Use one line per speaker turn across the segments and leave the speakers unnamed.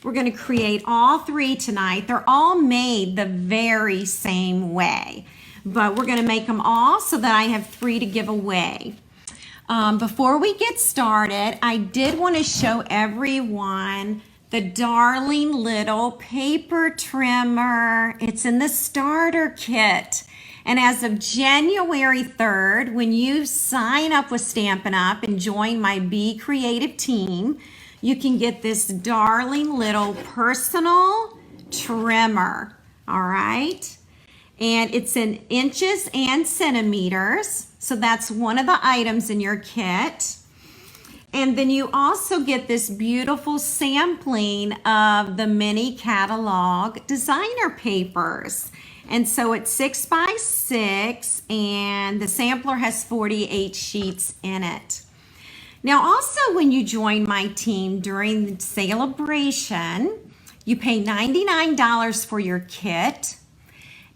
We're going to create all 3 tonight. They're all made the very same way, but we're going to make them all so that I have 3 to give away. Before we get started, I did want to show everyone the darling little paper trimmer. It's in the starter kit. And as of January 3rd, when you sign up with Stampin' Up! And join my Be Creative team, you can get this darling little personal trimmer, all right? And it's in inches and centimeters, so that's one of the items in your kit. And then you also get this beautiful sampling of the mini catalog designer papers. And so it's 6 by 6 and the sampler has 48 sheets in it. Now also when you join my team during the celebration, you pay $99 for your kit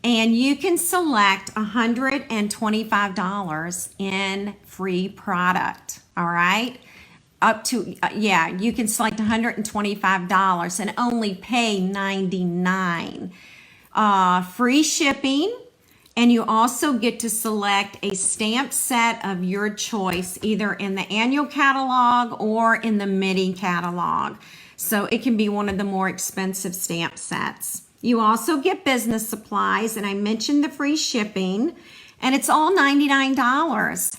and you can select $125 in free product, all right? Up to, you can select $125 and only pay $99. Free shipping, and you also get to select a stamp set of your choice, either in the annual catalog or in the mini catalog. So it can be one of the more expensive stamp sets. You also get business supplies, and I mentioned the free shipping, and it's all $99.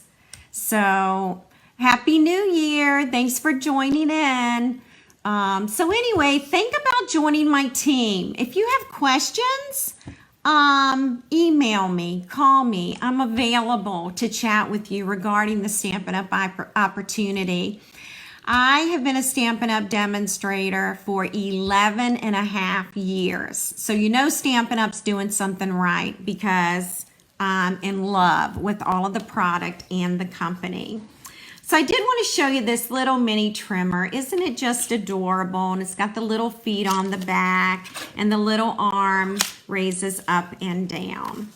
So Happy New Year. Thanks for joining in. So anyway, think about joining my team. If you have questions, email me, call me. I'm available to chat with you regarding the Stampin' Up! Opportunity. I have been a Stampin' Up! Demonstrator for 11 and a half years. So you know Stampin' Up's doing something right because I'm in love with all of the product and the company. So I did want to show you this little mini trimmer. Isn't it just adorable? And it's got the little feet on the back and the little arm raises up and down.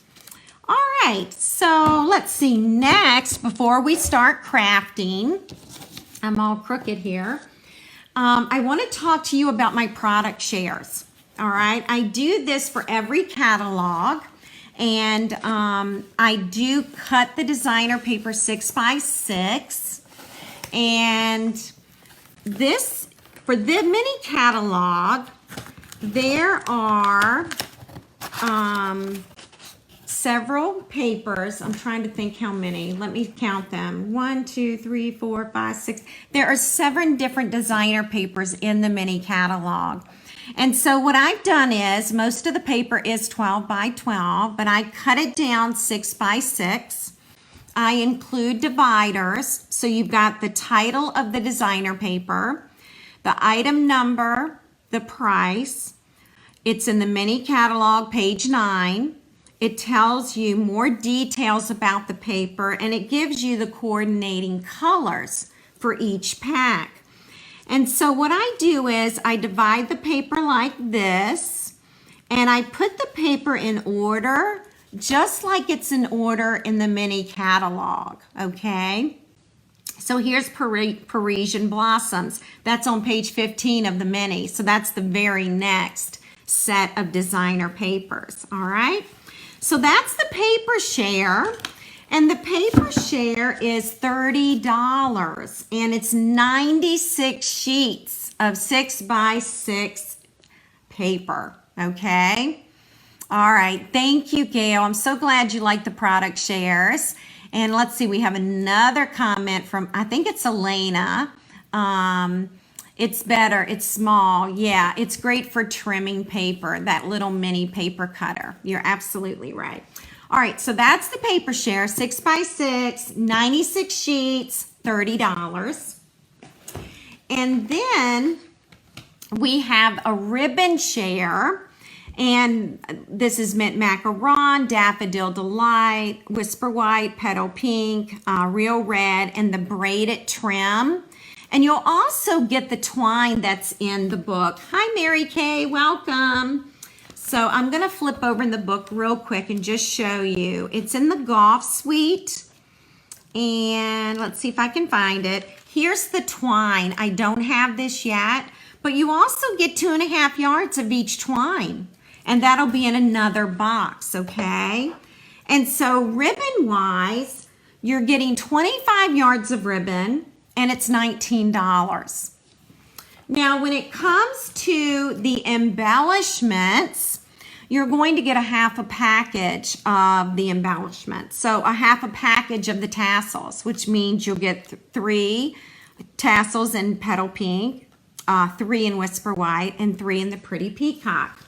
All right, so let's see. Next, before we start crafting, I'm all crooked here. I want to talk to you about my product shares. All right, I do this for every catalog. And I do cut the designer paper 6 by 6. And this, for the mini catalog, there are several papers. I'm trying to think how many. Let me count them. 1, 2, 3, 4, 5, 6. There are 7 different designer papers in the mini catalog. And so what I've done is, most of the paper is 12 by 12, but I cut it down 6 by 6. I include dividers, so you've got the title of the designer paper, the item number, the price. It's in the mini catalog, page 9. It tells you more details about the paper, and it gives you the coordinating colors for each pack. And so what I do is I divide the paper like this, and I put the paper in order, just like it's in order in the mini catalog, okay? So here's Parisian Blossoms. That's on page 15 of the mini. So that's the very next set of designer papers, all right? So that's the paper share. And the paper share is $30, and it's 96 sheets of 6 by 6 paper, okay? All right, thank you, Gail. I'm so glad you like the product shares. And let's see, we have another comment from, I think it's Elena. It's better, it's small. Yeah, it's great for trimming paper, that little mini paper cutter. You're absolutely right. All right, so that's the paper share, 6 by 6, 96 sheets, $30. And then we have a ribbon share, and this is Mint Macaron, Daffodil Delight, Whisper White, Petal Pink, Real Red, and the braided trim. And you'll also get the twine that's in the book. Hi, Mary Kay, welcome. So I'm gonna flip over in the book real quick and just show you. It's in the Golf Suite. And let's see if I can find it. Here's the twine. I don't have this yet, But you also get 2.5 yards of each twine, and that'll be in another box, okay? And so ribbon wise, you're getting 25 yards of ribbon, and it's $19. Now, when it comes to the embellishments, you're going to get a half a package of the embellishments. So a half a package of the tassels, which means you'll get 3 tassels in petal pink, 3 in whisper white, and 3 in the pretty peacock.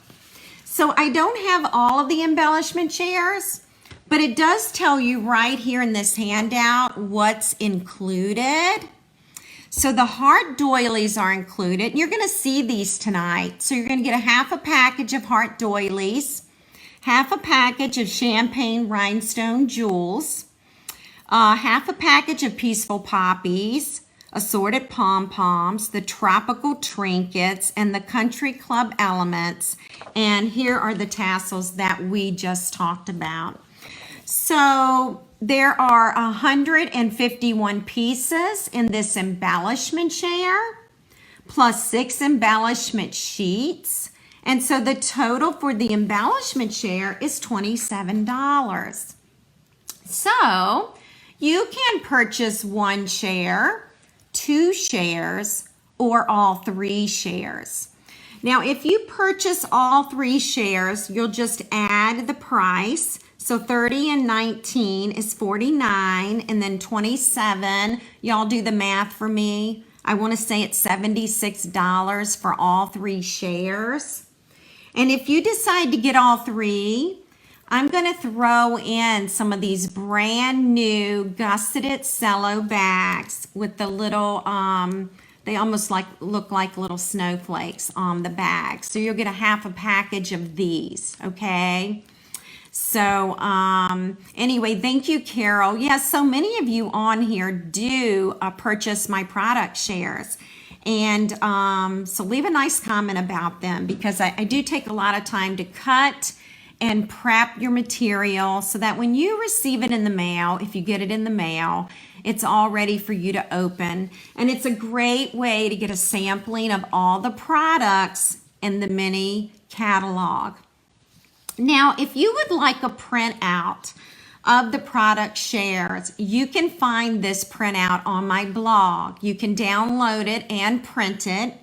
So I don't have all of the embellishment shares, but it does tell you right here in this handout what's included. So the heart doilies are included. You're going to see these tonight. So you're going to get a half a package of heart doilies, half a package of champagne rhinestone jewels, half a package of peaceful poppies, assorted pom-poms, the tropical trinkets, and the country club elements. And here are the tassels that we just talked about. So there are 151 pieces in this embellishment share, plus 6 embellishment sheets. And so the total for the embellishment share is $27. So you can purchase 1 share, 2 shares, or all 3 shares. Now, if you purchase all 3 shares, you'll just add the price. So 30 and 19 is 49, and then 27, y'all do the math for me. I want to say it's $76 for all 3 shares. And if you decide to get all 3, I'm going to throw in some of these brand new gusseted cello bags with the little, they almost look like little snowflakes on the bag. So you'll get a half a package of these, okay? So anyway, thank you, Carol. Yes, so many of you on here do purchase my product shares. And so leave a nice comment about them, because I do take a lot of time to cut and prep your material so that when you receive it in the mail, if you get it in the mail, it's all ready for you to open. And it's a great way to get a sampling of all the products in the mini catalog. Now, if you would like a printout of the product shares, you can find this printout on my blog. You can download it and print it,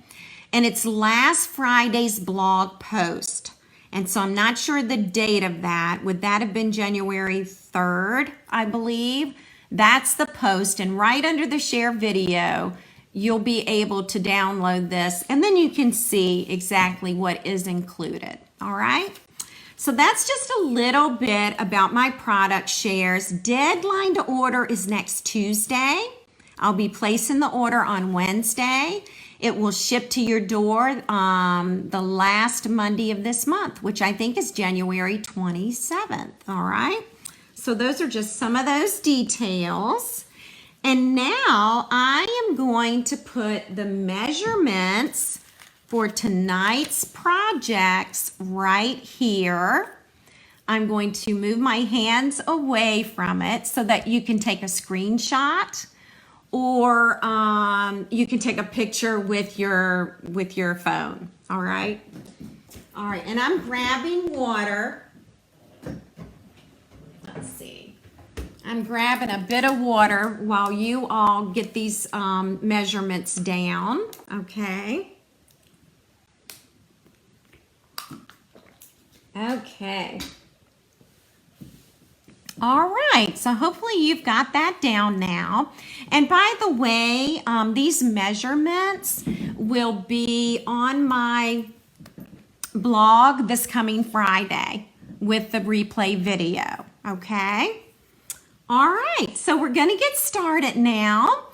and it's last Friday's blog post. And so I'm not sure the date of that. Would that have been January 3rd, I believe? That's the post, and right under the share video, you'll be able to download this, and then you can see exactly what is included, all right? So that's just a little bit about my product shares. Deadline to order is next Tuesday. I'll be placing the order on Wednesday. It will ship to your door the last Monday of this month, which I think is January 27th, all right? So those are just some of those details. And now I am going to put the measurements for tonight's projects right here. I'm going to move my hands away from it so that you can take a screenshot, or you can take a picture with your phone. All right. All right. And I'm grabbing water. Let's see. I'm grabbing a bit of water while you all get these measurements down. Okay. Okay. All right, so hopefully you've got that down now. And by the way, these measurements will be on my blog this coming Friday with the replay video, okay? All right, so we're gonna get started now.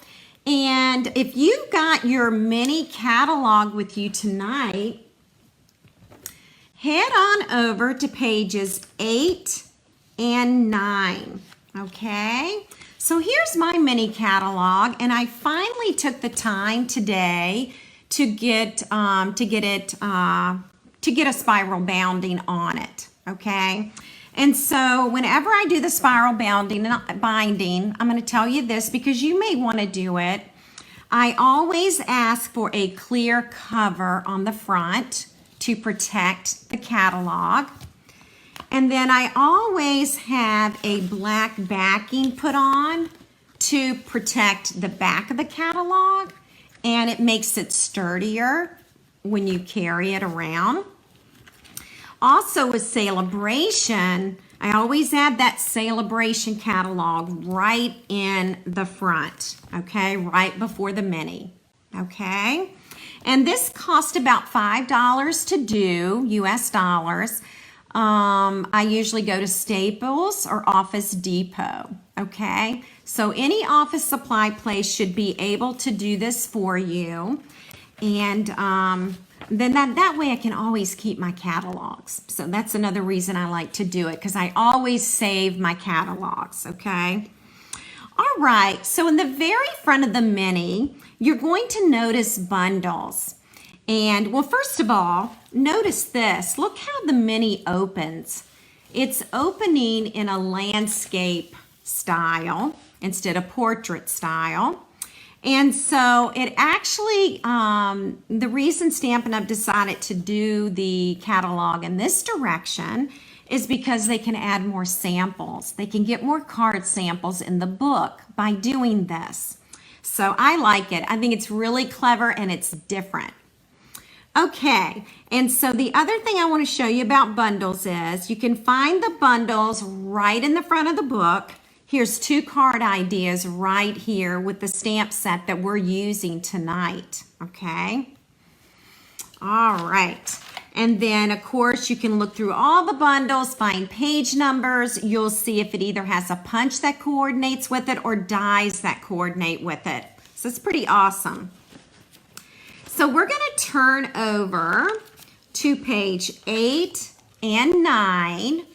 And if you got your mini catalog with you tonight, head on over to pages 8 and 9, okay? So here's my mini catalog, and I finally took the time today to get a spiral bounding on it, okay? And so whenever I do the spiral binding, I'm going to tell you this because you may want to do it. I always ask for a clear cover on the front to protect the catalog. And then I always have a black backing put on to protect the back of the catalog, and it makes it sturdier when you carry it around. Also with Celebration, I always add that Celebration catalog right in the front, okay, right before the mini, okay? And this cost about $5 to do, US dollars. I usually go to Staples or Office Depot, okay? So any office supply place should be able to do this for you. And then that way I can always keep my catalogs. So that's another reason I like to do it, because I always save my catalogs, okay? All right, so in the very front of the mini, you're going to notice bundles. And well, first of all, notice this. Look how the mini opens. It's opening in a landscape style instead of portrait style. And so it actually, the reason Stampin' Up! Decided to do the catalog in this direction is because they can add more samples. They can get more card samples in the book by doing this. So I like it. I think it's really clever and it's different. Okay, and so the other thing I want to show you about bundles is you can find the bundles right in the front of the book. Here's 2 card ideas right here with the stamp set that we're using tonight, okay? All right, and then of course you can look through all the bundles, find page numbers. You'll see if it either has a punch that coordinates with it or dies that coordinate with it. So it's pretty awesome. So we're going to turn over to page 8 and 9,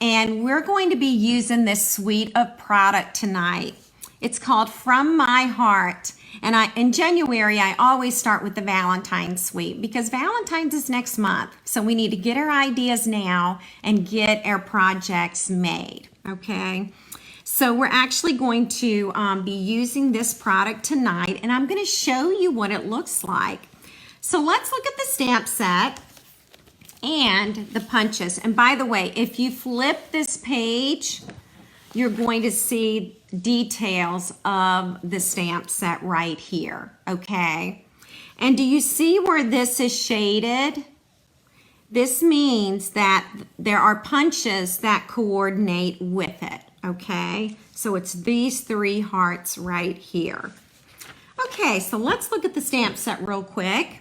and we're going to be using this suite of product tonight. It's called From My Heart, and in January I always start with the Valentine's suite because Valentine's is next month, so we need to get our ideas now and get our projects made, okay? So we're actually going to be using this product tonight, and I'm going to show you what it looks like. So let's look at the stamp set and the punches. And by the way, if you flip this page, you're going to see details of the stamp set right here, okay? And do you see where this is shaded? This means that there are punches that coordinate with it. Okay, so it's these 3 hearts right here. Okay, so let's look at the stamp set real quick.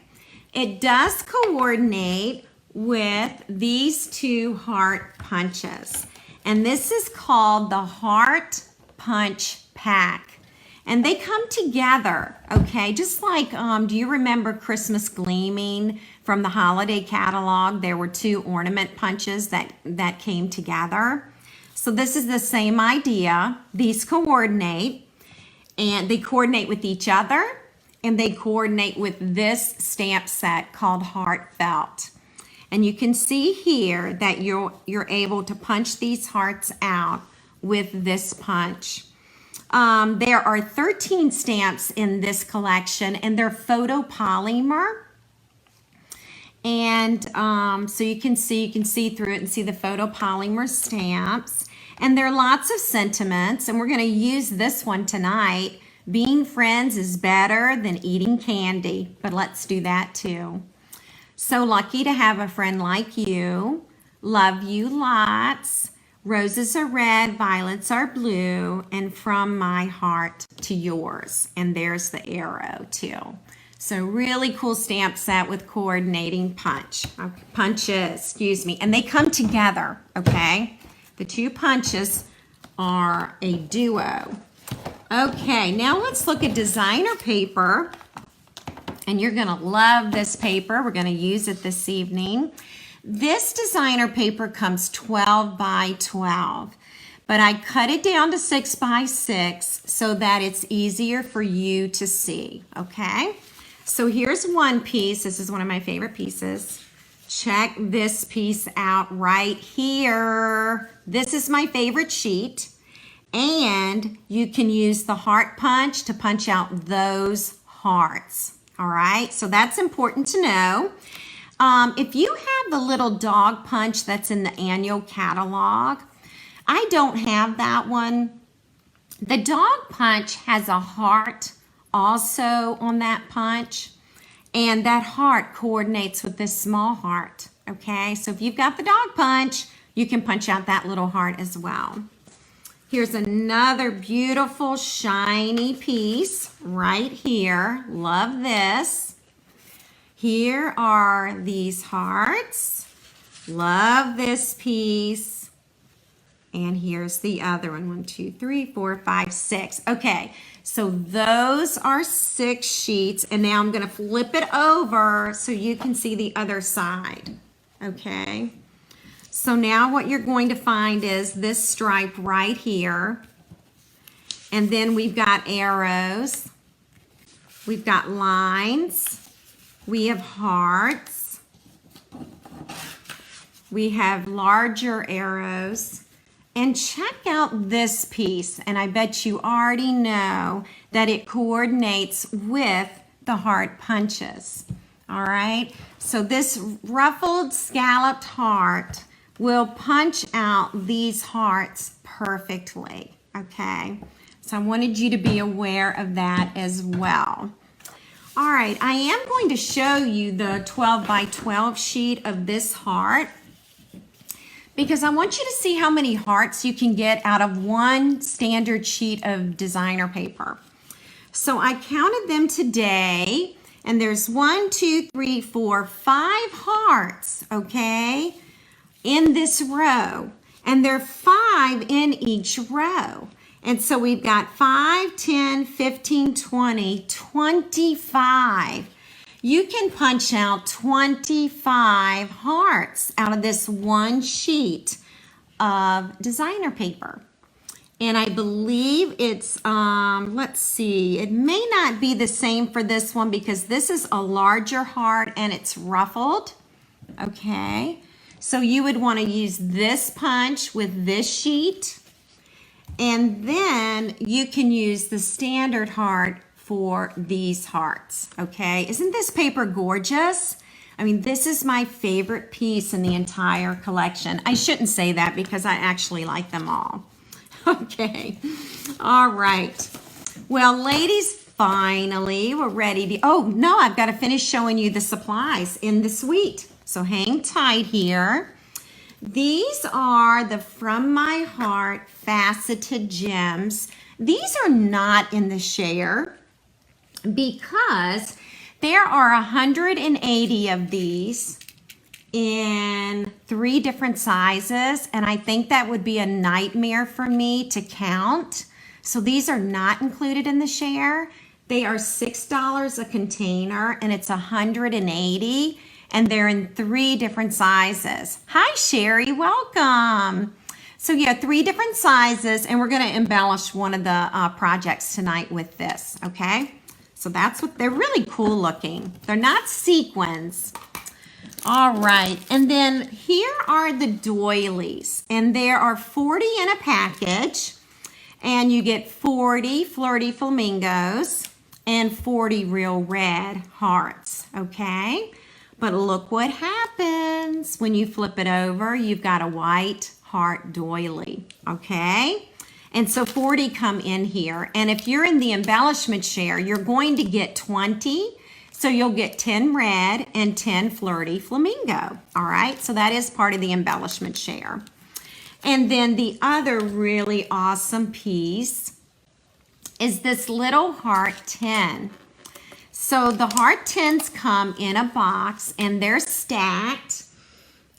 It does coordinate with these 2 heart punches. And this is called the Heart Punch Pack. And they come together, okay? Just like, do you remember Christmas Gleaming from the holiday catalog? There were 2 ornament punches that came together. So this is the same idea. These coordinate, and they coordinate with each other, and they coordinate with this stamp set called Heartfelt. And you can see here that you're able to punch these hearts out with this punch. There are 13 stamps in this collection, and they're photopolymer. And so you can see through it and see the photopolymer stamps. And there are lots of sentiments, and we're going to use this one tonight. Being friends is better than eating candy, but let's do that too. So lucky to have a friend like you. Love you lots. Roses are red, violets are blue, and from my heart to yours. And there's the arrow too. So really cool stamp set with coordinating punches, excuse me. And they come together, okay? The 2 punches are a duo. Okay, now let's look at designer paper. And you're gonna love this paper. We're gonna use it this evening. This designer paper comes 12 by 12, but I cut it down to 6 by 6 so that it's easier for you to see, okay? So here's one piece. This is one of my favorite pieces. Check this piece out right here. This is my favorite sheet. And you can use the heart punch to punch out those hearts. All right, so that's important to know. If you have the little dog punch that's in the annual catalog, I don't have that one. The dog punch has a heart also on that punch, and that heart coordinates with this small heart. Okay, so if you've got the dog punch, you can punch out that little heart as well. Here's another beautiful shiny piece right here. Love this. Here are these hearts. Love this piece. And here's the other one. 1, 2, 3, 4, 5, 6. Okay, so those are 6 sheets. And now I'm going to flip it over so you can see the other side. Okay. So now what you're going to find is this stripe right here. And then we've got arrows. We've got lines. We have hearts. We have larger arrows. And check out this piece. And I bet you already know that it coordinates with the heart punches. All right. So this ruffled scalloped heart will punch out these hearts perfectly. Okay. So I wanted you to be aware of that as well. All right, I am going to show you the 12 by 12 sheet of this heart because I want you to see how many hearts you can get out of one standard sheet of designer paper. So I counted them today, and there's 1, 2, 3, 4, 5 hearts, okay, in this row, and there are 5 in each row. And so we've got 5, 10, 15, 20, 25. You can punch out 25 hearts out of this one sheet of designer paper. And I believe it's, let's see, it may not be the same for this one because this is a larger heart and it's ruffled. Okay, so you would want to use this punch with this sheet. And then you can use the standard heart for these hearts, okay? Isn't this paper gorgeous? I mean, this is my favorite piece in the entire collection. I shouldn't say that because I actually like them all. Okay, all right. Well, ladies, finally, we're ready to, oh, no, I've got to finish showing you the supplies in the suite. So hang tight here. These are the From My Heart Faceted Gems. These are not in the share because there are 180 of these in 3 different sizes, and I think that would be a nightmare for me to count. So these are not included in the share. They are $6 a container, and it's 180. And they're in 3 different sizes. Hi, Sherry, welcome. So yeah, 3 different sizes, and we're gonna embellish one of the projects tonight with this, okay? So that's what, they're really cool looking. They're not sequins. All right, and then here are the doilies, and there are 40 in a package, and you get 40 flirty flamingos and 40 real red hearts, okay? But look what happens when you flip it over. You've got a white heart doily, okay? And so 40 come in here. And if you're in the embellishment share, you're going to get 20. So you'll get 10 red and 10 flirty flamingo, all right? So that is part of the embellishment share. And then the other really awesome piece is this little heart 10. So the heart 10s come in a box and they're stacked,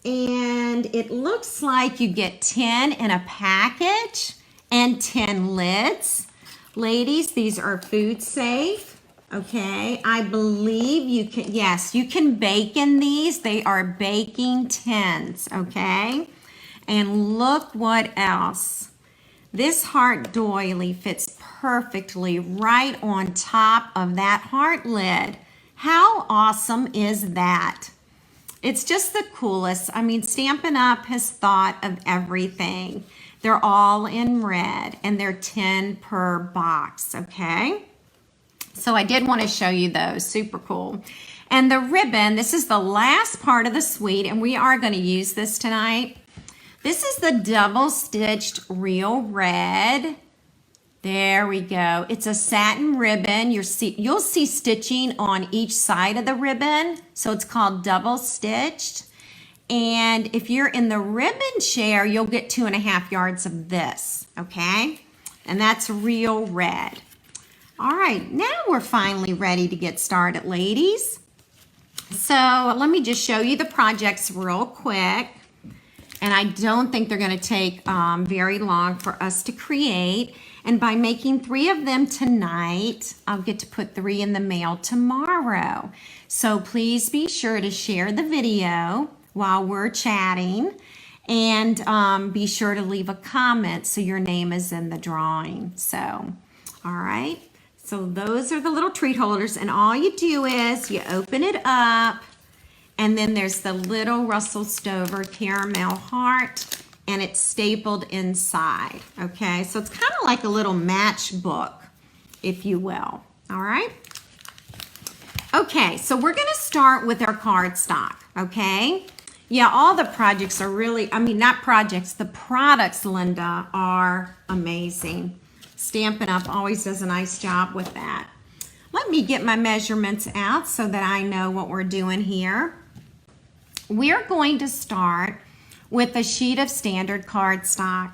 and it looks like you get 10 in a package and 10 lids. Ladies, these are food safe, okay? I believe you can, yes, you can bake in these. They are baking tins, okay? And look what else. This heart doily fits perfectly right on top of that heart lid. How awesome is that? It's just the coolest. I mean, Stampin' Up! Has thought of everything. They're all in red and they're 10 per box, okay? So I did want to show you those, super cool. And the ribbon, this is the last part of the suite and we are going to use this tonight. This is the double stitched real red. There we go. It's a satin ribbon. You'll see stitching on each side of the ribbon. So it's called double stitched. And if you're in the ribbon share, you'll get 2.5 yards of this, okay? And that's real red. All right, now we're finally ready to get started, ladies. So let me just show you the projects real quick. And I don't think they're gonna take very long for us to create. And by making 3 of them tonight, I'll get to put 3 in the mail tomorrow. So please be sure to share the video while we're chatting and be sure to leave a comment so your name is in the drawing. So, all right. So those are the little treat holders and all you do is you open it up and then there's the little Russell Stover caramel heart and it's stapled inside, okay? So it's kind of like a little matchbook, if you will, all right? Okay, so we're gonna start with our cardstock, okay? Yeah, all the projects are really, not projects, the products, Linda, are amazing. Stampin' Up! Always does a nice job with that. Let me get my measurements out so that I know what we're doing here. We're going to start with a sheet of standard cardstock.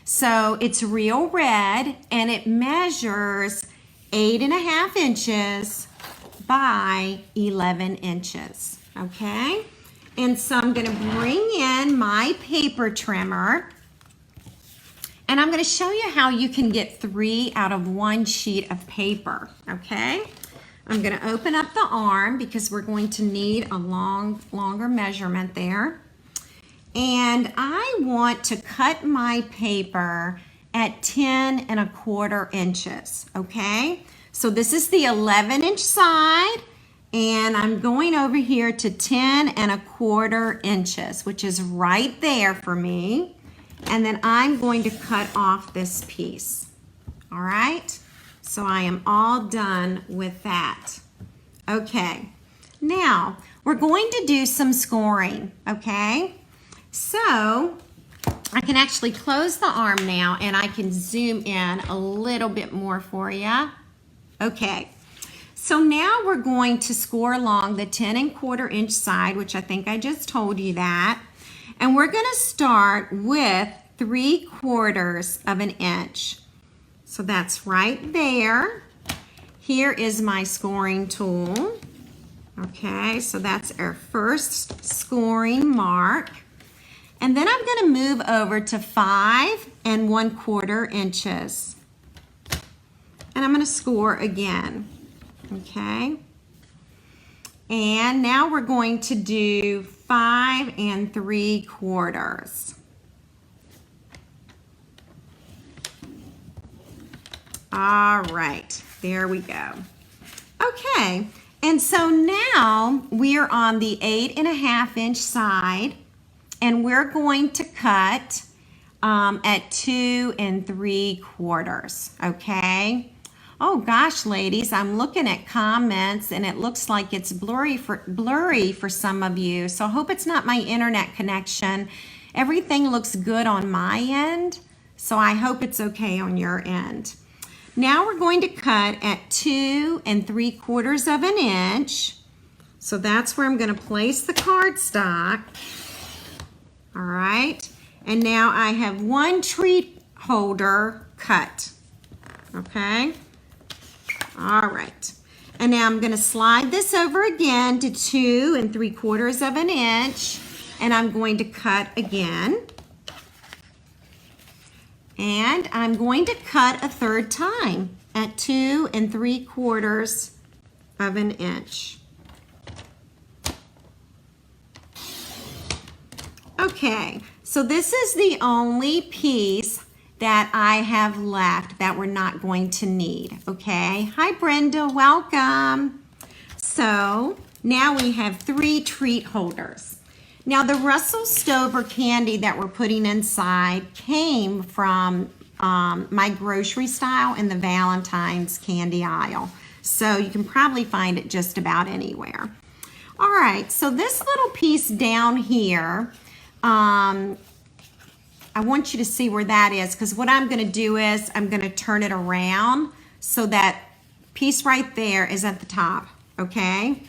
So it's real red and it measures 8.5 inches by 11 inches, okay? And so I'm gonna bring in my paper trimmer and I'm gonna show you how you can get 3 out of 1 sheet of paper, okay? I'm gonna open up the arm because we're going to need a longer measurement there. And I want to cut my paper at 10.25 inches, okay? So this is the 11-inch side, and I'm going over here to 10.25 inches, which is right there for me. And then I'm going to cut off this piece, all right? So I am all done with that. Okay, now we're going to do some scoring, okay? So I can actually close the arm now and I can zoom in a little bit more for you. Okay, so now we're going to score along the 10.25 inch side, which I think I just told you that. And we're gonna start with 3/4 of an inch. So that's right there. Here is my scoring tool. Okay, so that's our first scoring mark. And then I'm gonna move over to 5.25 inches. And I'm gonna score again, okay? And now we're going to do 5.75. All right, there we go. Okay, and so now we're on the 8.5 inch side and we're going to cut at 2 3/4, okay? Oh gosh, ladies, I'm looking at comments and it looks like it's blurry for some of you. So I hope it's not my internet connection. Everything looks good on my end, so I hope it's okay on your end. Now we're going to cut at 2 3/4 of an inch. So that's where I'm going to place the cardstock. All right. And now I have 1 treat holder cut. Okay. All right. And now I'm going to slide this over again to 2 3/4 of an inch. And I'm going to cut again. And I'm going to cut a third time at 2 3/4 of an inch. Okay, so this is the only piece that I have left that we're not going to need, okay? Hi Brenda, welcome. So now we have 3 treat holders. Now the Russell Stover candy that we're putting inside came from my grocery style in the Valentine's candy aisle. So you can probably find it just about anywhere. All right, so this little piece down here, I want you to see where that is, because what I'm going to do is I'm going to turn it around so that piece right there is at the top, okay?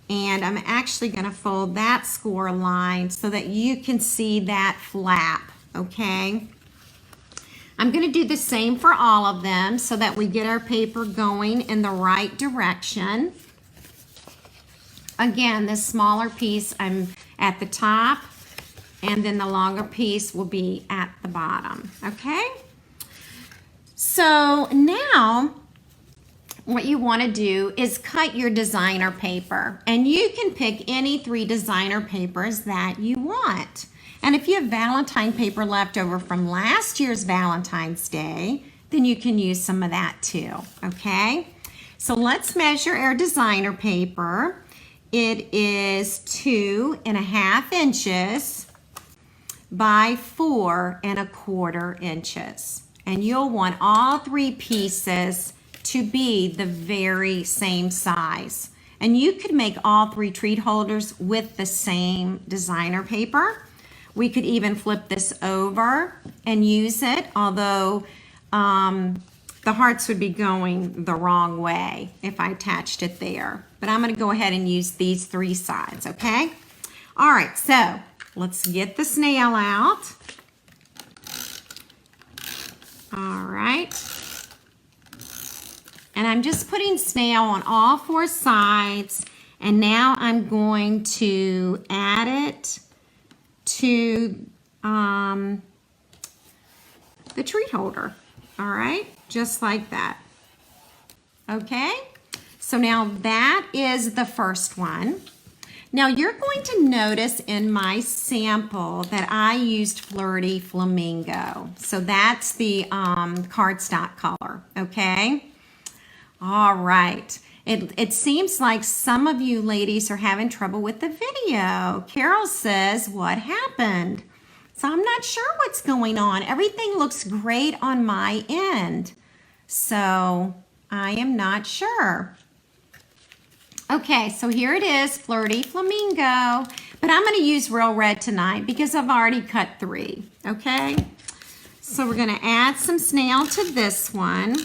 And I'm actually going to fold that score line so that you can see that flap, okay? I'm going to do the same for all of them so that we get our paper going in the right direction. Again, this smaller piece I'm at the top, and then the longer piece will be at the bottom, okay? So now what you want to do is cut your designer paper, and you can pick any 3 designer papers that you want. And if you have Valentine paper left over from last year's Valentine's Day, then you can use some of that too, okay? So let's measure our designer paper. It is 2.5 inches by 4.25 inches. And you'll want all 3 pieces to be the very same size. And you could make all 3 treat holders with the same designer paper. We could even flip this over and use it, although the hearts would be going the wrong way if I attached it there. But I'm going to go ahead and use these 3 sides, okay? All right, so let's get the snail out. All right. And I'm just putting snail on all 4 sides, and now I'm going to add it to the treat holder. All right, just like that. Okay, so now that is the first one. Now you're going to notice in my sample that I used Flirty Flamingo. So that's the cardstock color, okay? All right. It seems like some of you ladies are having trouble with the video. Carol says, what happened? So I'm not sure what's going on. Everything looks great on my end. So I am not sure. Okay, so here it is, Flirty Flamingo. But I'm going to use Real Red tonight because I've already cut 3. Okay? So we're going to add some snail to this one.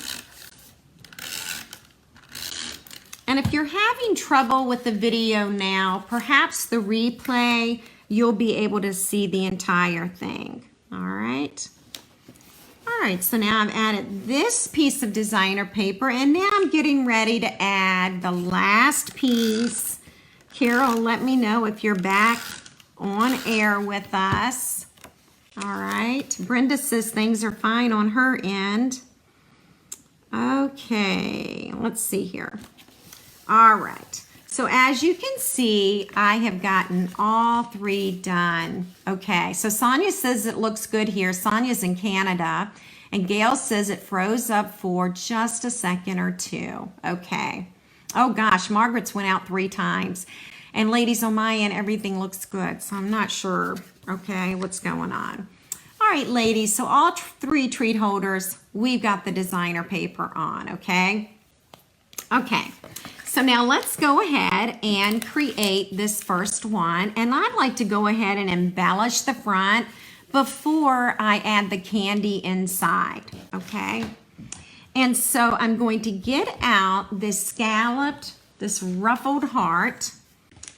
And if you're having trouble with the video now, perhaps the replay, you'll be able to see the entire thing. All right. All right, so now I've added this piece of designer paper, and now I'm getting ready to add the last piece. Carol, let me know if you're back on air with us. All right. Brenda says things are fine on her end. Okay, let's see here. All right, so as you can see, I have gotten all 3 done. Okay, so Sonia says it looks good here. Sonia's in Canada, and Gail says it froze up for just a second or 2. Okay. Oh gosh, Margaret's went out 3 times. And ladies, on my end, everything looks good, so I'm not sure, okay, what's going on. All right, ladies, so all 3 treat holders, we've got the designer paper on, okay? Okay. So now let's go ahead and create this first one. And I'd like to go ahead and embellish the front before I add the candy inside, okay? And so I'm going to get out this scalloped, this ruffled heart,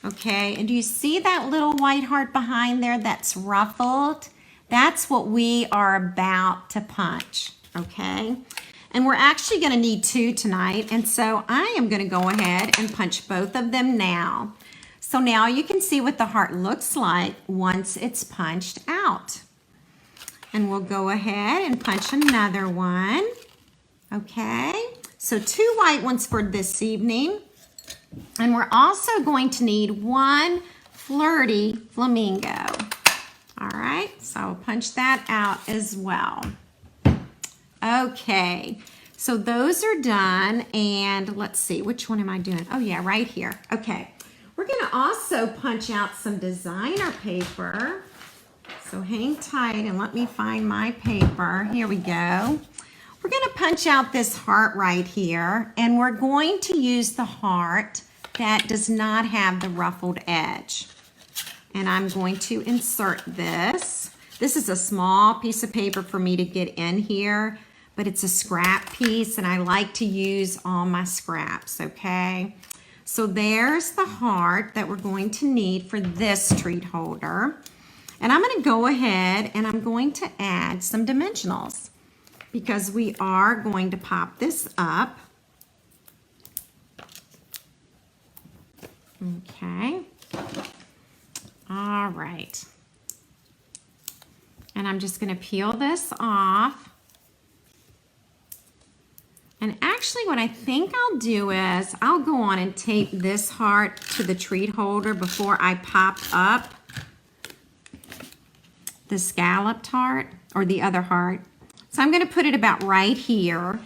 okay? And do you see that little white heart behind there that's ruffled? That's what we are about to punch, okay? And we're actually going to need 2 tonight, and so I am going to go ahead and punch both of them now. So now you can see what the heart looks like once it's punched out. And we'll go ahead and punch another one. Okay, so 2 white ones for this evening. And we're also going to need 1 Flirty Flamingo. All right, so I'll punch that out as well. Okay, so those are done, and let's see, which one am I doing? Oh yeah, right here. Okay, we're gonna to also punch out some designer paper. So hang tight and let me find my paper. Here we go. We're going to punch out this heart right here, and we're going to use the heart that does not have the ruffled edge. And I'm going to insert this. This is a small piece of paper for me to get in here, but it's a scrap piece, and I like to use all my scraps, okay? So there's the heart that we're going to need for this treat holder. And I'm going to go ahead and I'm going to add some dimensionals because we are going to pop this up. Okay. All right. And I'm just going to peel this off. And actually what I think I'll do is I'll go on and tape this heart to the treat holder before I pop up the scalloped heart or the other heart. So I'm going to put it about right here,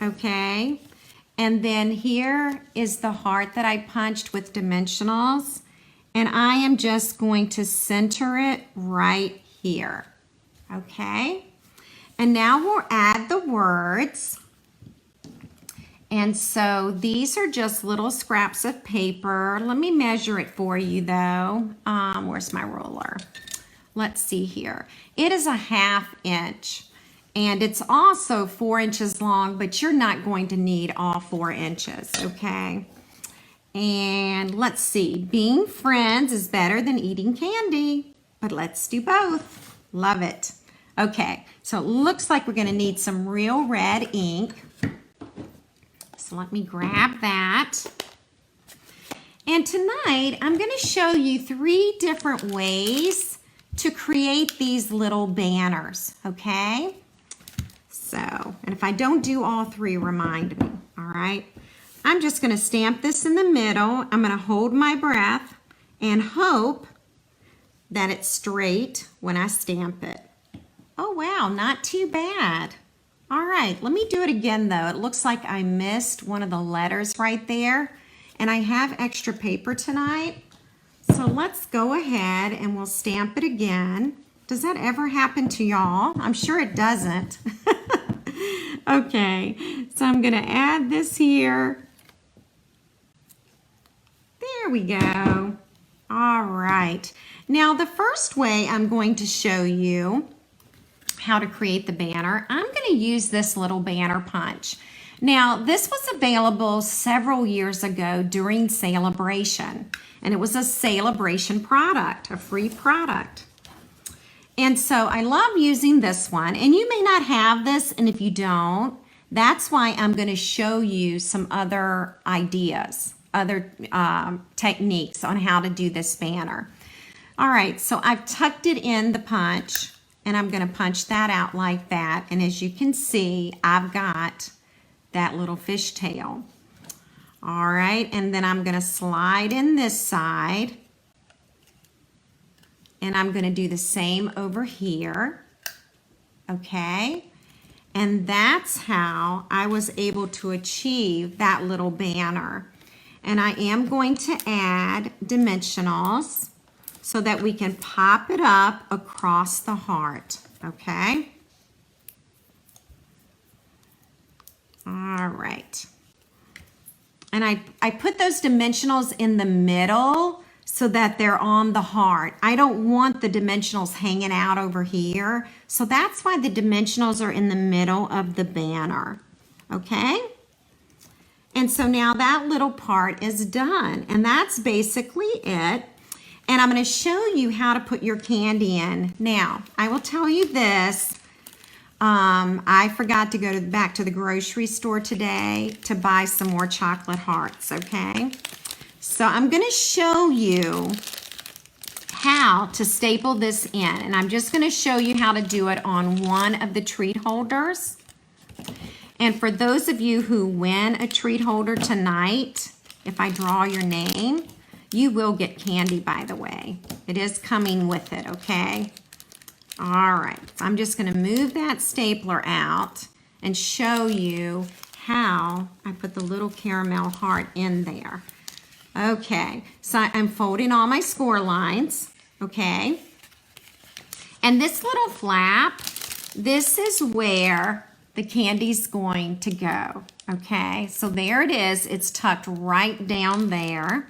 okay? And then here is the heart that I punched with dimensionals, and I am just going to center it right here, okay? And now we'll add the words. And so these are just little scraps of paper. Let me measure it for you though. Where's my ruler? Let's see here. It is a 1/2 inch and it's also 4 inches long, but you're not going to need all 4 inches, okay? And let's see, being friends is better than eating candy, but let's do both. Love it. Okay, so it looks like we're gonna need some real red ink. So let me grab that. And tonight, I'm gonna show you 3 different ways to create these little banners, okay? So, and if I don't do all 3, remind me, all right? I'm just gonna stamp this in the middle. I'm gonna hold my breath and hope that it's straight when I stamp it. Oh wow, not too bad. All right, let me do it again though. It looks like I missed one of the letters right there, and I have extra paper tonight. So let's go ahead and we'll stamp it again. Does that ever happen to y'all? I'm sure it doesn't. Okay, so I'm gonna add this here. There we go. All right. Now the first way I'm going to show you how to create the banner, I'm going to use this little banner punch. Now this was available several years ago during Celebration, and it was a Celebration product, a free product. And so I love using this one, and you may not have this, and if you don't, that's why I'm going to show you some other ideas, other techniques on how to do this banner. All right, so I've tucked it in the punch, and I'm going to punch that out like that. And as you can see, I've got that little fishtail. All right, and then I'm going to slide in this side. And I'm going to do the same over here. Okay, and that's how I was able to achieve that little banner. And I am going to add dimensionals so that we can pop it up across the heart, okay? All right. And I put those dimensionals in the middle so that they're on the heart. I don't want the dimensionals hanging out over here, so that's why the dimensionals are in the middle of the banner, okay? And so now that little part is done, and that's basically it. And I'm going to show you how to put your candy in. Now, I will tell you this. I forgot to go back to the grocery store today to buy some more chocolate hearts, okay? So I'm going to show you how to staple this in. And I'm just going to show you how to do it on one of the treat holders. And for those of you who win a treat holder tonight, if I draw your name, you will get candy, by the way. It is coming with it, okay? All right, so I'm just gonna move that stapler out and show you how I put the little caramel heart in there. Okay, so I'm folding all my score lines, okay? And this little flap, this is where the candy's going to go, okay? So there it is, it's tucked right down there,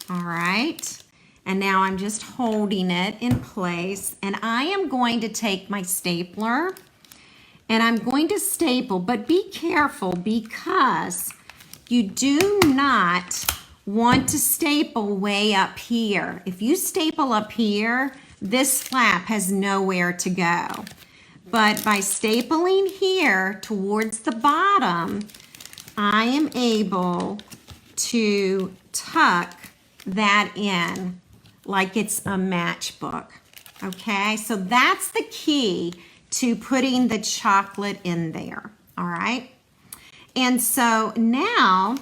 all right? And now I'm just holding it in place, and I am going to take my stapler and I'm going to staple, but be careful because you do not want to staple way up here. If you staple up here, this flap has nowhere to go. But by stapling here towards the bottom, I am able to tuck that in like it's a matchbook. Okay, so that's the key to putting the chocolate in there. All right, and so now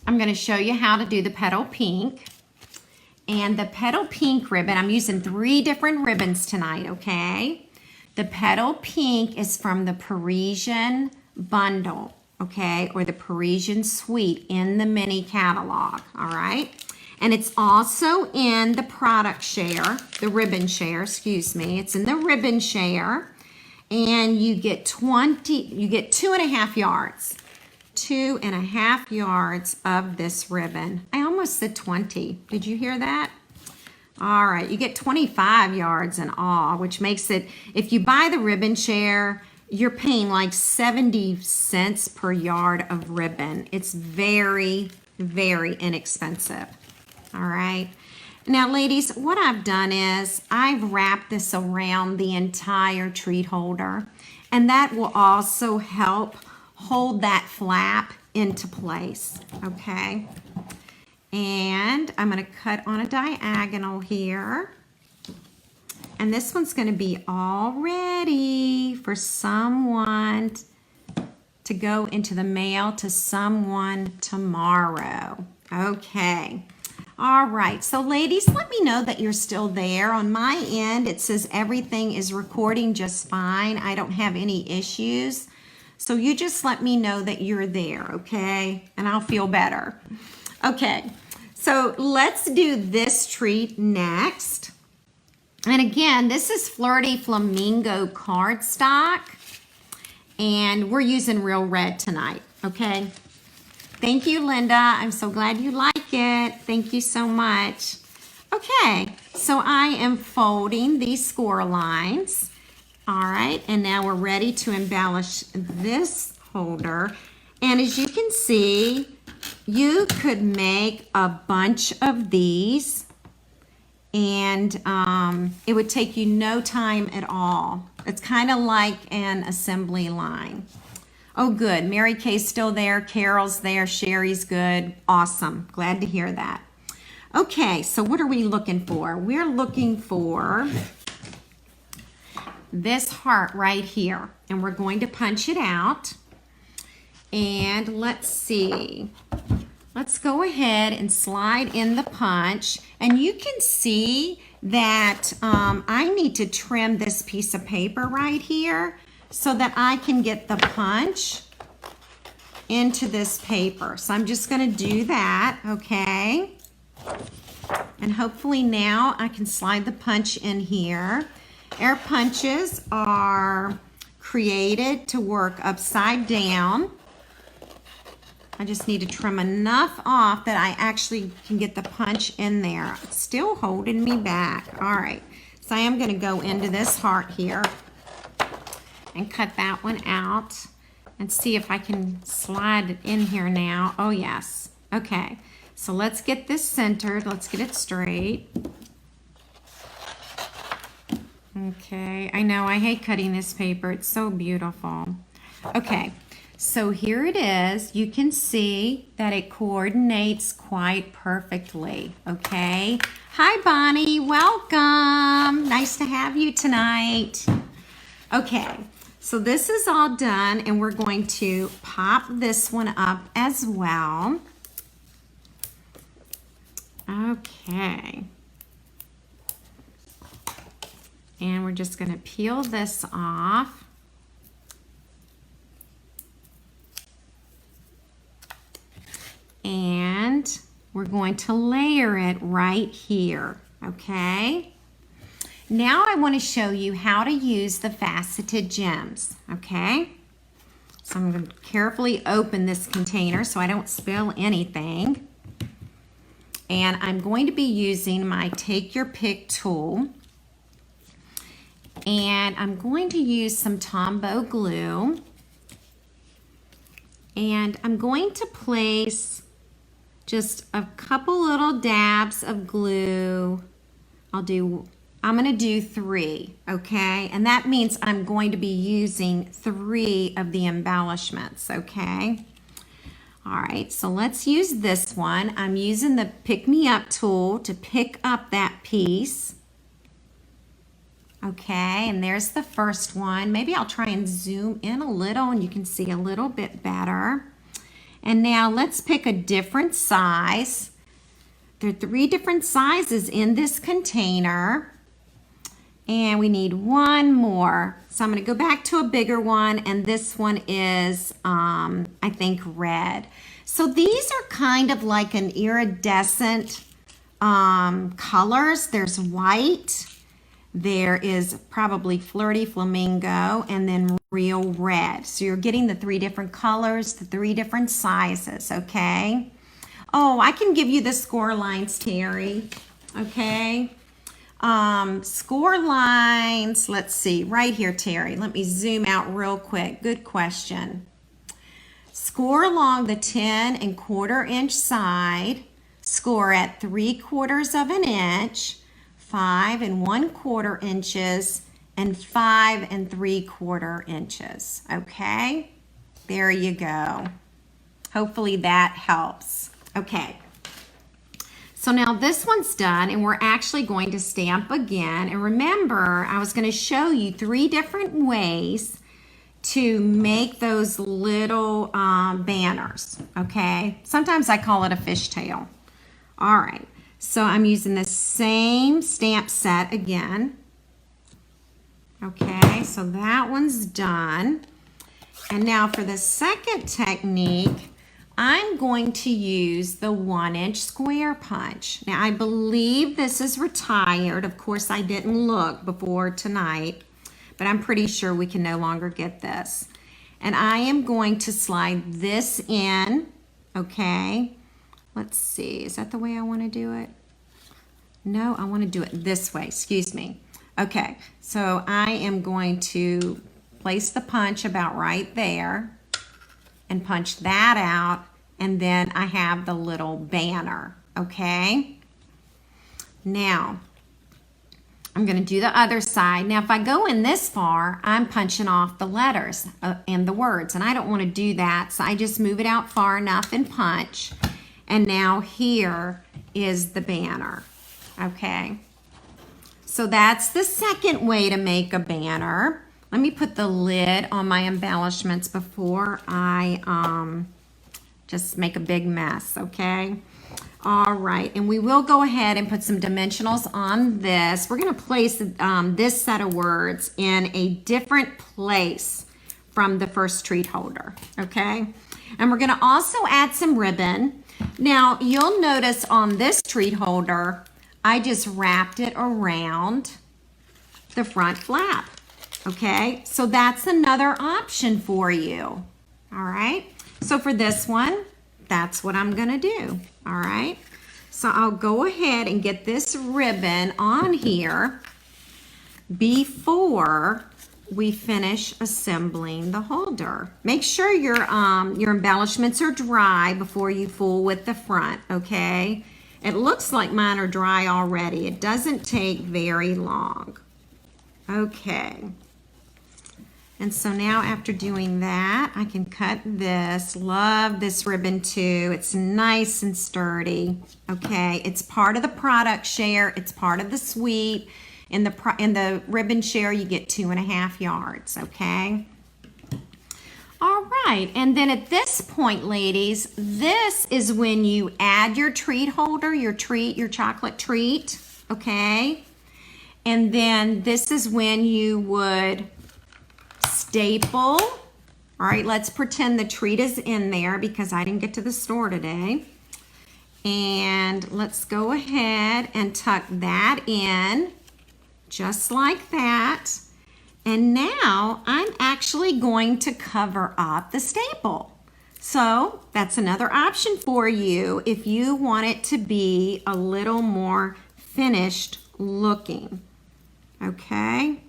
I'm going to show you how to do the petal pink. And the petal pink ribbon, I'm using 3 different ribbons tonight, okay? The petal pink is from the Parisian bundle, okay? Or the Parisian suite in the mini catalog, all right? And it's also in the product share, the ribbon share, excuse me. It's in the ribbon share. And you get 2.5 yards. 2.5 yards of this ribbon. I almost said 20. Did you hear that? All right, you get 25 yards in all, which makes it, if you buy the ribbon share, you're paying like 70 cents per yard of ribbon. It's very, very inexpensive. All right. Now, ladies, what I've done is I've wrapped this around the entire treat holder, and that will also help hold that flap into place, okay? And I'm going to cut on a diagonal here. And this one's going to be all ready for someone to go into the mail to someone tomorrow. Okay. All right. So, ladies, let me know that you're still there. On my end, it says everything is recording just fine. I don't have any issues. So you just let me know that you're there, okay? And I'll feel better. Okay, so let's do this treat next. And again, this is Flirty Flamingo cardstock. And we're using Real Red tonight, okay? Thank you, Linda. I'm so glad you like it. Thank you so much. Okay, so I am folding these score lines. All right, and now we're ready to embellish this holder. And as you can see, you could make a bunch of these and it would take you no time at all. It's kind of like an assembly line. Oh, good. Mary Kay's still there. Carol's there. Sherry's good. Awesome. Glad to hear that. Okay, so what are we looking for? We're looking for this heart right here, and we're going to punch it out. And let's see, let's go ahead and slide in the punch, and you can see that I need to trim this piece of paper right here so that I can get the punch into this paper. So I'm just going to do that, okay? And hopefully now I can slide the punch in here. Air punches are created to work upside down. I just need to trim enough off that I actually can get the punch in there. It's still holding me back. All right, so I am going to go into this heart here and cut that one out and see if I can slide it in here now. Oh, yes. Okay, so let's get this centered. Let's get it straight. Okay, I know, I hate cutting this paper. It's so beautiful. Okay, so here it is. You can see that it coordinates quite perfectly, okay? Hi, Bonnie, welcome. Nice to have you tonight. Okay, so this is all done, and we're going to pop this one up as well. Okay. And we're just going to peel this off. And we're going to layer it right here, okay? Now I want to show you how to use the Faceted Gems, okay? So I'm going to carefully open this container so I don't spill anything. And I'm going to be using my Take Your Pick tool. And I'm going to use some Tombow glue. And I'm going to place just a couple little dabs of glue. I'm going to do 3, okay? And that means I'm going to be using 3 of the embellishments, okay? All right, so let's use this one. I'm using the Pick Me Up tool to pick up that piece. Okay, and there's the first one. Maybe I'll try and zoom in a little and you can see a little bit better. And now let's pick a different size. There are 3 different sizes in this container. And we need one more. So I'm going to go back to a bigger one, and this one is, I think, red. So these are kind of like an iridescent colors. There's white. There is probably Flirty Flamingo, and then real red. So you're getting the 3 different colors, the 3 different sizes, okay? Oh, I can give you the score lines, Terry, okay? Score lines, let's see, right here, Terry. Let me zoom out real quick. Good question. Score along the 10 1/4 inch side, score at 3/4 of an inch, 5 1/4 inches, and 5 3/4 inches. Okay, there you go. Hopefully that helps. Okay. So now this one's done, and we're actually going to stamp again. And remember, I was going to show you 3 different ways to make those little banners, okay? Sometimes I call it a fishtail. All right, so I'm using the same stamp set again. Okay, so that one's done. And now for the second technique, I'm going to use the 1-inch square punch. Now I believe this is retired. Of course I didn't look before tonight, but I'm pretty sure we can no longer get this. And I am going to slide this in, okay? Let's see, is that the way I want to do it? No, I want to do it this way, excuse me. Okay, so I am going to place the punch about right there and punch that out, and then I have the little banner, okay? Now, I'm gonna do the other side. Now, if I go in this far, I'm punching off the letters and the words, and I don't wanna do that, so I just move it out far enough and punch. And now here is the banner, okay? So that's the second way to make a banner. Let me put the lid on my embellishments before I just make a big mess, okay? All right, and we will go ahead and put some dimensionals on this. We're gonna place this set of words in a different place from the first treat holder, okay? And we're gonna also add some ribbon. Now, you'll notice on this treat holder, I just wrapped it around the front flap. Okay, so that's another option for you. All right, so for this one, that's what I'm gonna do. All right, so I'll go ahead and get this ribbon on here before we finish assembling the holder. Make sure your embellishments are dry before you fool with the front, okay? It looks like mine are dry already. It doesn't take very long. Okay. And so now after doing that, I can cut this. Love this ribbon too. It's nice and sturdy. Okay, it's part of the product share. It's part of the suite. In the ribbon share, you get 2.5 yards, okay? All right, and then at this point, ladies, this is when you add your treat holder, your chocolate treat, okay? And then this is when you would staple. All right, let's pretend the treat is in there because I didn't get to the store today. And let's go ahead and tuck that in just like that. And now I'm actually going to cover up the staple. So that's another option for you if you want it to be a little more finished looking. Okay,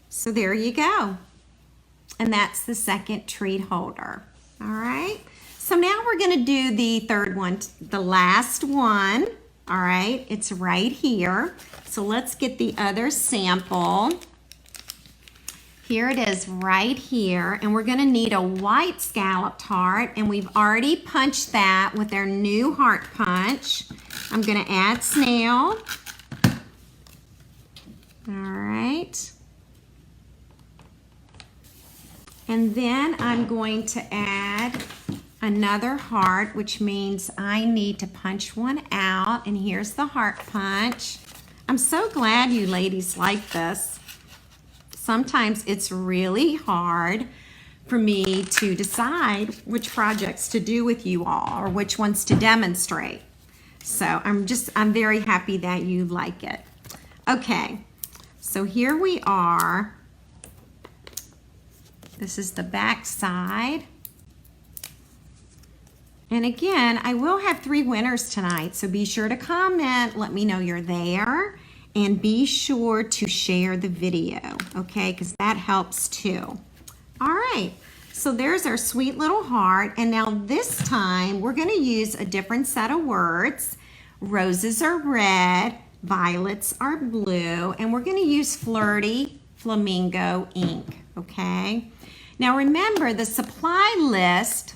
so there you go. And that's the second treat holder. All right, so now we're going to do the third one, the last one. All right, it's right here. So let's get the other sample. Here it is right here, and we're going to need a white scalloped heart, and we've already punched that with our new heart punch. I'm going to add snail. All right. And then I'm going to add another heart, which means I need to punch one out, and here's the heart punch. I'm so glad you ladies like this. Sometimes it's really hard for me to decide which projects to do with you all or which ones to demonstrate. So I'm very happy that you like it. Okay, so here we are. This is the back side. And again, I will have 3 winners tonight, so be sure to comment, let me know you're there. And be sure to share the video, okay? Because that helps too. All right, so there's our sweet little heart. And now this time, we're gonna use a different set of words. Roses are red, violets are blue, and we're gonna use Flirty Flamingo ink, okay? Now remember, the supply list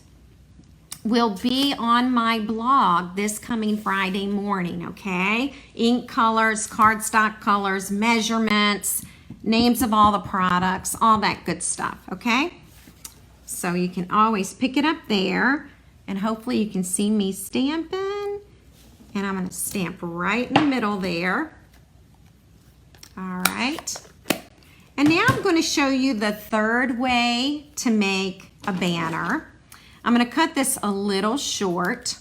will be on my blog this coming Friday morning, okay? Ink colors, cardstock colors, measurements, names of all the products, all that good stuff, okay? So you can always pick it up there, and hopefully you can see me stamping, and I'm gonna stamp right in the middle there. All right. And now I'm gonna show you the third way to make a banner. I'm going to cut this a little short.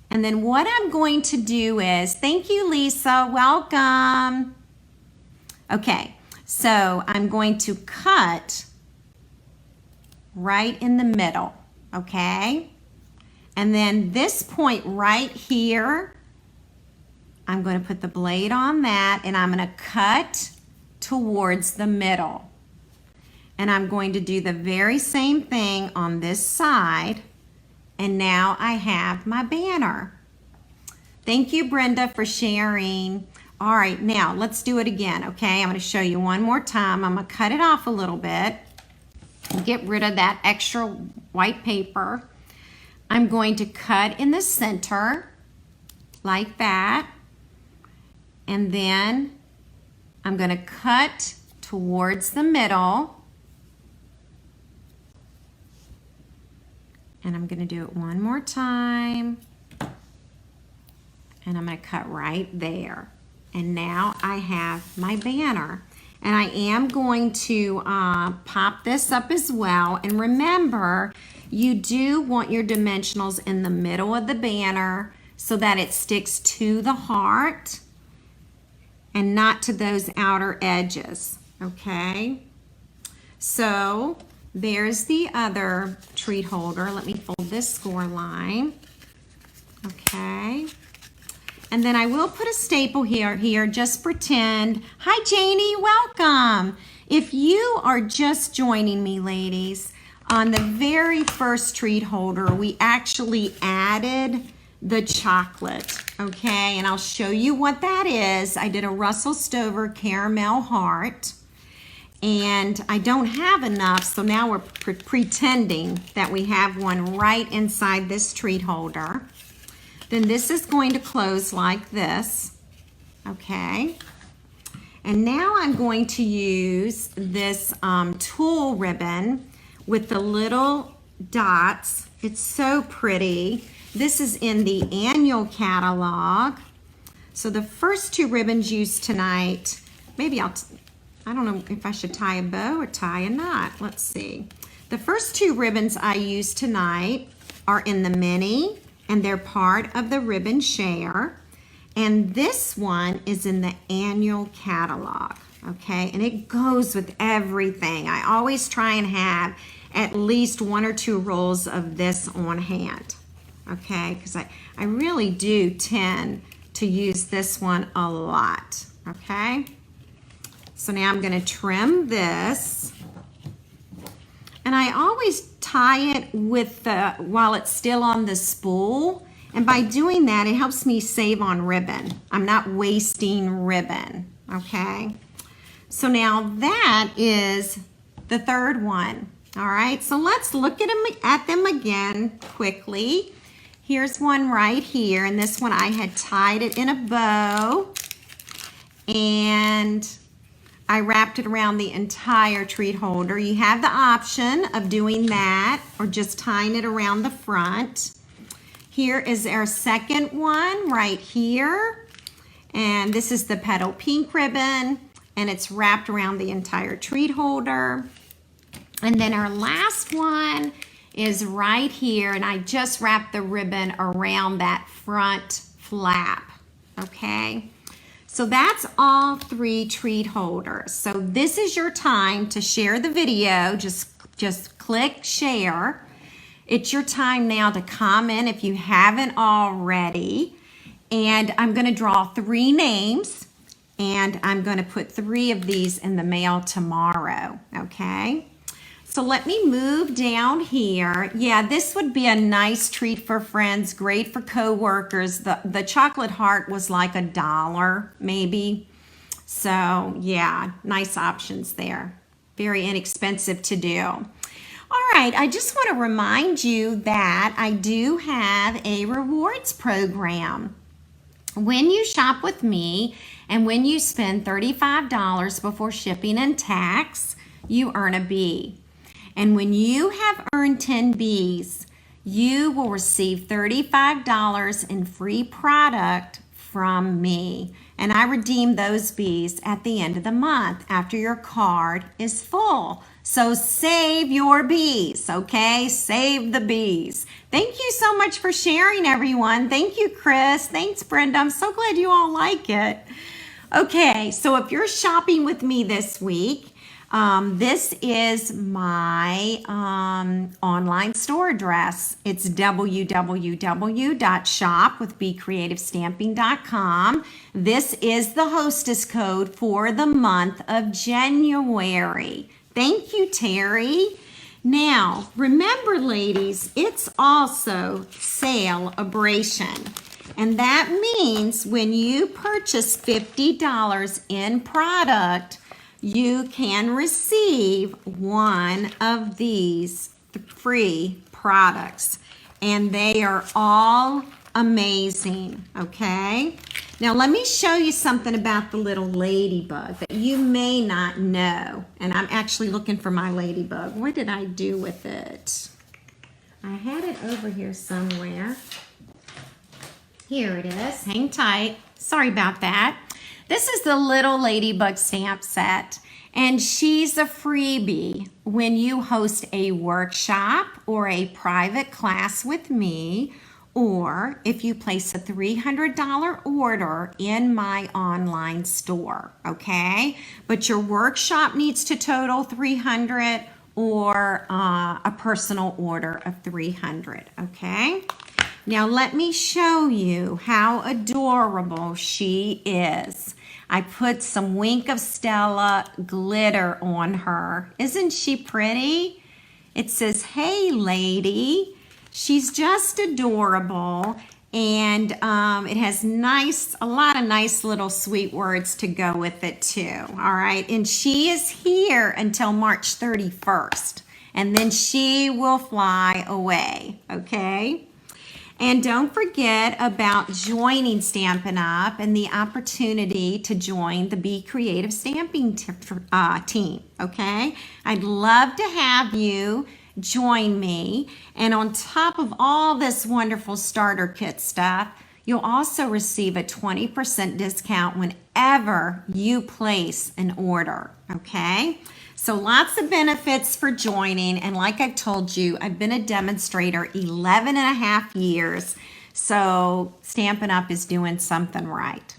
And then what I'm going to do is, thank you, Lisa, welcome. Okay, so I'm going to cut right in the middle, okay? And then this point right here, I'm going to put the blade on that, and I'm going to cut towards the middle. And I'm going to do the very same thing on this side. And now I have my banner. Thank you, Brenda, for sharing. All right, now let's do it again, okay? I'm going to show you one more time. I'm going to cut it off a little bit. Get rid of that extra white paper. I'm going to cut in the center like that. And then I'm going to cut towards the middle. And I'm going to do it one more time. And I'm going to cut right there. And now I have my banner. And I am going to pop this up as well. And remember, you do want your dimensionals in the middle of the banner so that it sticks to the heart and not to those outer edges, okay? So there's the other treat holder. Let me fold this score line. Okay. And then I will put a staple here, just pretend. Hi, Janie, welcome. If you are just joining me, ladies, on the very first treat holder, we actually added the chocolate, okay? And I'll show you what that is. I did a Russell Stover caramel heart. And I don't have enough, so now we're pretending that we have one right inside this treat holder. Then this is going to close like this, okay? And now I'm going to use this tulle ribbon with the little dots. It's so pretty. This is in the annual catalog. So the first 2 ribbons used tonight, maybe I don't know if I should tie a bow or tie a knot. Let's see. The first 2 ribbons I used tonight are in the mini and they're part of the ribbon share. And this one is in the annual catalog, okay? And it goes with everything. I always try and have at least 1 or 2 rolls of this on hand, okay? Because I really do tend to use this one a lot, okay? So now I'm gonna trim this. And I always tie it with while it's still on the spool. And by doing that, it helps me save on ribbon. I'm not wasting ribbon, okay? So now that is the third one, all right? So let's look at them again quickly. Here's one right here, and this one I had tied it in a bow, and I wrapped it around the entire treat holder. You have the option of doing that or just tying it around the front. Here is our second one right here. And this is the petal pink ribbon, and it's wrapped around the entire treat holder. And then our last one is right here, and I just wrapped the ribbon around that front flap, okay? So that's all 3 treat holders. So this is your time to share the video. Just click share. It's your time now to comment if you haven't already. And I'm gonna draw 3 names, and I'm gonna put 3 of these in the mail tomorrow, okay? So let me move down here. Yeah, this would be a nice treat for friends, great for coworkers. The chocolate heart was like $1 maybe. So yeah, nice options there. Very inexpensive to do. All right, I just want to remind you that I do have a rewards program. When you shop with me and when you spend $35 before shipping and tax, you earn a bee. And when you have earned 10 bees, you will receive $35 in free product from me. And I redeem those bees at the end of the month after your card is full. So save your bees, okay? Save the bees. Thank you so much for sharing, everyone. Thank you, Chris. Thanks, Brenda. I'm so glad you all like it. Okay, so if you're shopping with me this week, this is my online store address. It's www.shopwithbecreativestamping.com. This is the hostess code for the month of January. Thank you, Terry. Now, remember, ladies, it's also sale-abration. And that means when you purchase $50 in product, you can receive one of these free products. And they are all amazing, okay? Now let me show you something about the little ladybug that you may not know. And I'm actually looking for my ladybug. What did I do with it? I had it over here somewhere. Here it is. Hang tight. Sorry about that. This is the little ladybug stamp set, and she's a freebie when you host a workshop or a private class with me, or if you place a $300 order in my online store, okay? But your workshop needs to total $300 or a personal order of $300, okay? Now let me show you how adorable she is. I put some Wink of Stella glitter on her. Isn't she pretty? It says, "Hey, lady." She's just adorable, and it has a lot of nice little sweet words to go with it too, all right? And she is here until March 31st, and then she will fly away, okay? And don't forget about joining Stampin' Up! And the opportunity to join the Be Creative Stamping team, okay? I'd love to have you join me. And on top of all this wonderful starter kit stuff, you'll also receive a 20% discount whenever you place an order, okay? So lots of benefits for joining, and like I told you, I've been a demonstrator 11 and a half years. So Stampin' Up! Is doing something right.